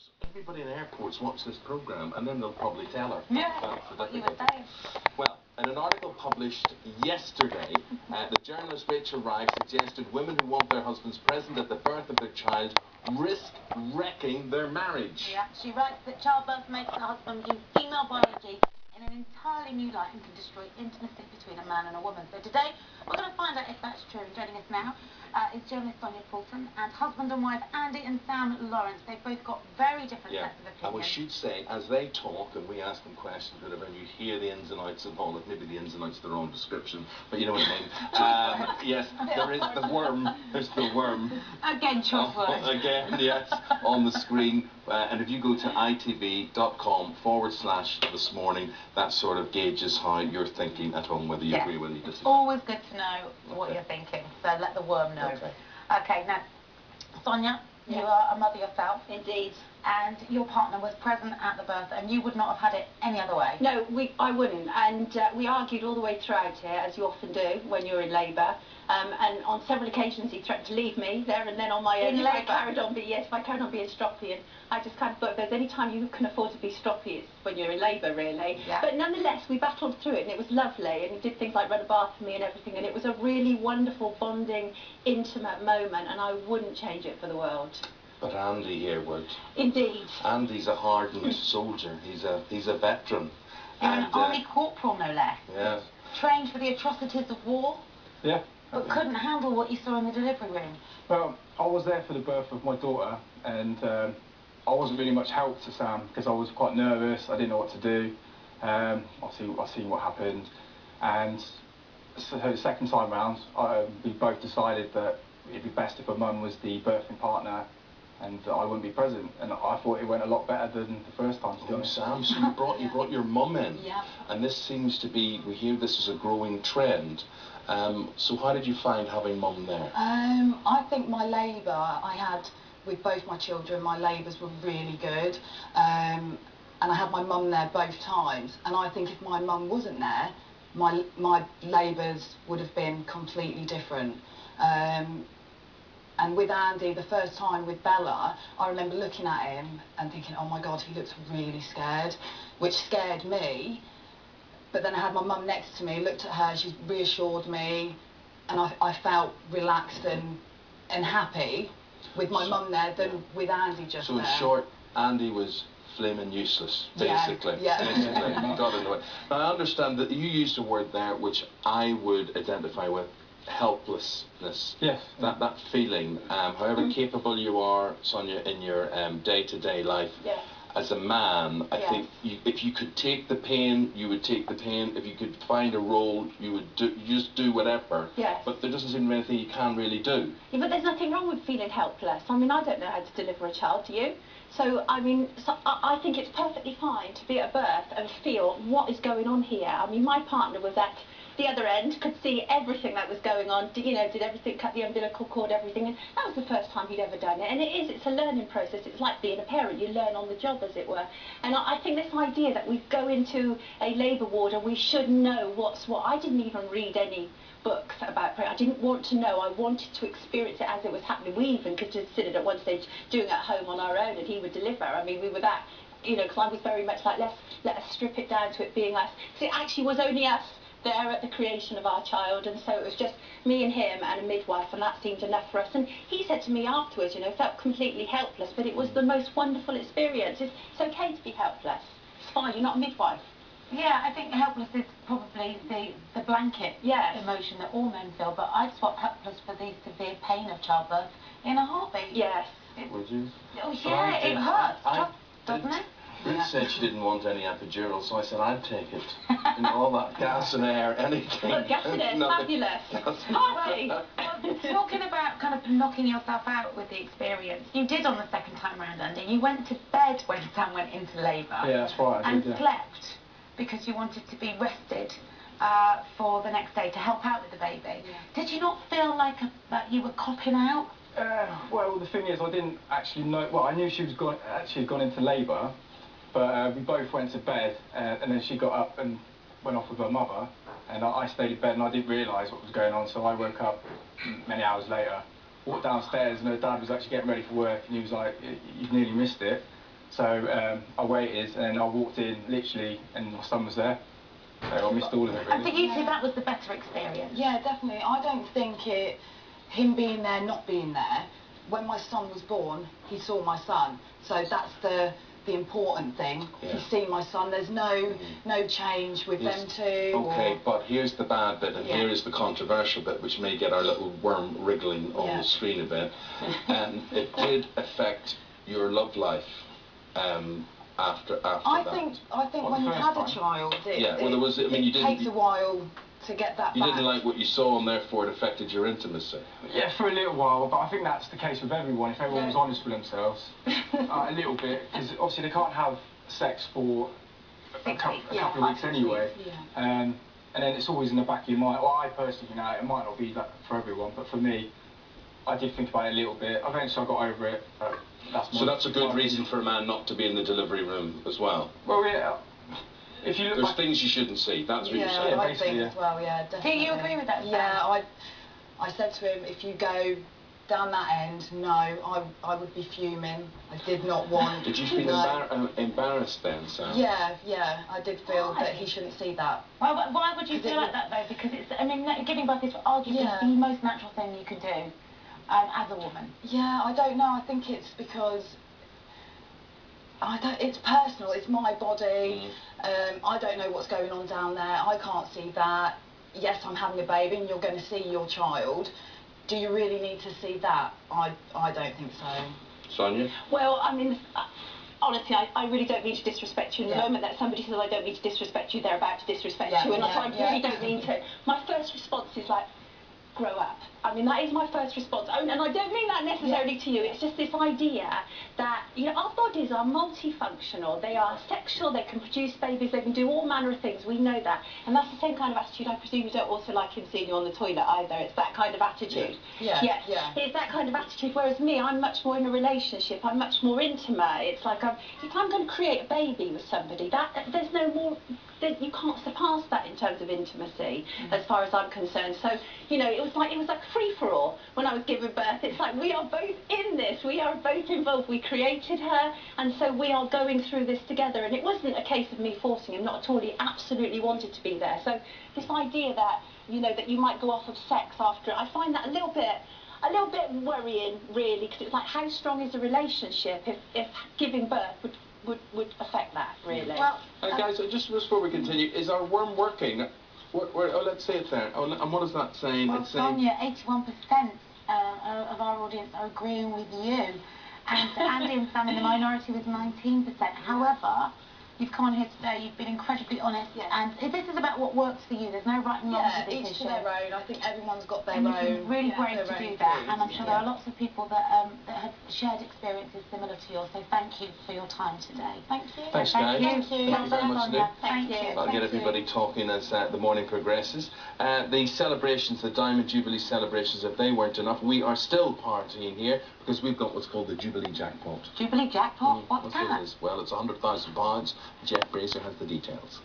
hours. Everybody in airports watch this programme and then they'll probably tell her. Yeah, what you were saying. Well, in an article published yesterday, the journalist Rachel Rife suggested women who want their husbands present at the birth of their child risk wrecking their marriage. Yeah, she writes that childbirth makes the husband view female biology in an entirely new light and can destroy intimacy between a man and a woman. So today, we're going to find out if that's true. Joining us now is journalist Sonia Poulton and husband and wife Andy and Sam Lawrence. They've both got very different sets of opinions. And we should say, as they talk and we ask them questions, whatever, and you hear the ins and outs of all of, maybe the ins and outs of their own description, but you know what I mean. Yes, there is the worm. There's the worm. Again, choice words. Again, yes, on the screen. And if you go to itv.com/this morning, that sort of gauges how you're thinking at home, whether you agree, whether you disagree. Always good to know what you're thinking, so let the worm know. Okay, now, Sonia, you are a mother yourself. Indeed. And your partner was present at the birth, and you would not have had it any other way. No, I wouldn't. And we argued all the way throughout here, as you often do when you're in labour. And on several occasions he threatened to leave me there and then on my own if I carried on being stroppy. And I just kind of thought, if there's any time you can afford to be stroppy, it's when you're in labour, really. Yeah. But nonetheless, we battled through it, and it was lovely. And he did things like run a bath for me and everything. And it was a really wonderful, bonding, intimate moment. And I wouldn't change it for the world. But Andy here would. Indeed. Andy's a hardened soldier. He's a veteran. You're an army corporal, no less. Yeah. Trained for the atrocities of war. Yeah. But couldn't handle what you saw in the delivery room. Well, I was there for the birth of my daughter, and I wasn't really much help to Sam because I was quite nervous. I didn't know what to do. I see what happened, and so the second time round, we both decided that it'd be best if a mum was the birthing partner, and I wouldn't be present. And I thought it went a lot better than the first time. Oh, Sam, so you brought your mum in, and this seems to be, we hear this is a growing trend. So how did you find having mum there? I think my labour I had with both my children, my labours were really good. And I had my mum there both times. And I think if my mum wasn't there, my labours would have been completely different. And with Andy, the first time with Bella, I remember looking at him and thinking, oh my God, he looks really scared, which scared me. But then I had my mum next to me, looked at her, she reassured me, and I felt relaxed and happy with my mum there than with Andy just there. So in short, Andy was flaming useless, basically. Yeah. Basically, got in the way. Now I understand that you used a word there which I would identify with, helplessness. Yes. That feeling, however capable you are, Sonia, in your day-to-day life. Yes. As a man, I think if you could take the pain, you would take the pain. If you could find a role, you would just do whatever. Yes. But there doesn't seem to be anything you can really do. Yeah, but there's nothing wrong with feeling helpless. I mean, I don't know how to deliver a child, do you? So, I mean, I think it's perfectly fine to be at birth and feel what is going on here. I mean, my partner was at the other end, could see everything that was going on, did everything, cut the umbilical cord, everything, and that was the first time he'd ever done it. And it's a learning process. It's like being a parent, you learn on the job, as it were. And I think this idea that we go into a labour ward and we should know what's what. I didn't even read any books about prayer. I didn't want to know. I wanted to experience it as it was happening. We even considered at one stage doing it at home on our own, and he would deliver. I mean, we were that, because I was very much like, let us strip it down to it being us. So it actually was only us there at the creation of our child, and so it was just me and him and a midwife, and that seemed enough for us. And he said to me afterwards, felt completely helpless, but it was the most wonderful experience. It's okay to be helpless. It's fine, you're not a midwife. Yeah, I think helpless is probably the blanket emotion that all men feel, but I'd swap helpless for the severe pain of childbirth in a heartbeat. Yes. Would you? Oh yeah, it hurts, doesn't it? Ruth said she didn't want any epidural, so I said I'd take it. All that gas and air, anything. Well, gas and air, fabulous. Party. Well, talking about kind of knocking yourself out with the experience, you did on the second time round, Andy. You went to bed when Sam went into labour. Yeah, that's right. And slept because you wanted to be rested for the next day to help out with the baby. Yeah. Did you not feel like you were copping out? Well, the thing is, I didn't actually know. Well, I knew she was actually gone into labour. But we both went to bed, and then she got up and went off with her mother, and I stayed in bed and I didn't realise what was going on, so I woke up many hours later, walked downstairs, and her dad was actually getting ready for work, and he was like, you've nearly missed it. So I waited, and then I walked in literally, and my son was there. So I missed all of it, And really. for you two, that was the better experience. Yeah, definitely. I don't think him being there, not being there, when my son was born, he saw my son. So that's the important thing. Yeah. He's seen my son. There's no change with them two. Okay, or... but here's the bad bit, and Yeah. here is the controversial bit, which may get our little worm wriggling on the screen a bit. It did affect your love life after I that. think Well, when the you've first had a time. child, Well, there was. I mean, you it didn't. takes a while to get that You back. didn't like what you saw, and therefore it affected your intimacy. Yeah, for a little while, but I think that's the case with everyone. If everyone was honest with themselves, a little bit, because obviously they can't have sex for a couple of weeks anyway. Yeah. And then it's always in the back of your mind. Well, I personally, it might not be that for everyone, but for me, I did think about it a little bit. Eventually I got over it. So that's a good reason for a man not to be in the delivery room as well. Well, yeah. If you look There's back, things you shouldn't see. That's what you're Yeah, saying. I think as well. Yeah, Do definitely. you agree with that, Sam? Yeah, I said to him, if you go down that end, no, I would be fuming. I did not want... Did you feel embarrassed then, Sam? Yeah, I did feel that he shouldn't see that. Well, why would you feel like that, though? Because it's, I mean, giving birth is arguably the most natural thing you can do as a woman. Yeah, I don't know. I think it's because... it's personal, it's my body. I don't know what's going on down there. I can't see that. Yes, I'm having a baby and you're going to see your child. Do you really need to see that? I don't think so. Sonia? Well, I mean, honestly, I really don't mean to disrespect you. In the moment that somebody says I don't mean to disrespect you, they're about to disrespect you, and I really don't mean to. My first response is like, grow up. I mean, that is my first response. And I don't mean that necessarily to you. It's just this idea that, you know, our bodies are multifunctional. They are sexual. They can produce babies. They can do all manner of things. We know that. And that's the same kind of attitude. I presume you don't also like him seeing you on the toilet either. It's that kind of attitude. Yeah. It's that kind of attitude. Whereas me, I'm much more in a relationship. I'm much more intimate. It's like if I'm going to create a baby with somebody, there's no more... You can't surpass that in terms of intimacy, as far as I'm concerned. So, you know, it was like free-for-all when I was giving birth. It's like we are both in this. We are both involved. We created her, and so we are going through this together. And it wasn't a case of me forcing him, not at all. He absolutely wanted to be there. So this idea that, you know, that you might go off of sex after, I find that a little bit worrying, really, because it's like, how strong is a relationship if giving birth would affect that, really? Well, guys, just before we continue, is our worm working? Let's say it there. And what is that saying? Well, it's saying... Sonia, 81% of our audience are agreeing with you. And in some in the minority with 19%. However, you've come on here today, you've been incredibly honest, and this is about what works for you. There's no right and wrong to this each issue. to their own. I think everyone's got their And own. you've been really brave to do that, and I'm sure there are lots of people that have shared experiences similar to yours. So thank you for your time today. Thank you. Thanks, guys. Thank you. Thank you very much, Nick. Thank you. I'll get everybody talking as the morning progresses. The celebrations, the Diamond Jubilee celebrations, if they weren't enough, we are still partying here because we've got what's called the Jubilee Jackpot. Jubilee Jackpot? What's that? It is? Well, it's £100,000. Jeff Brazier has the details.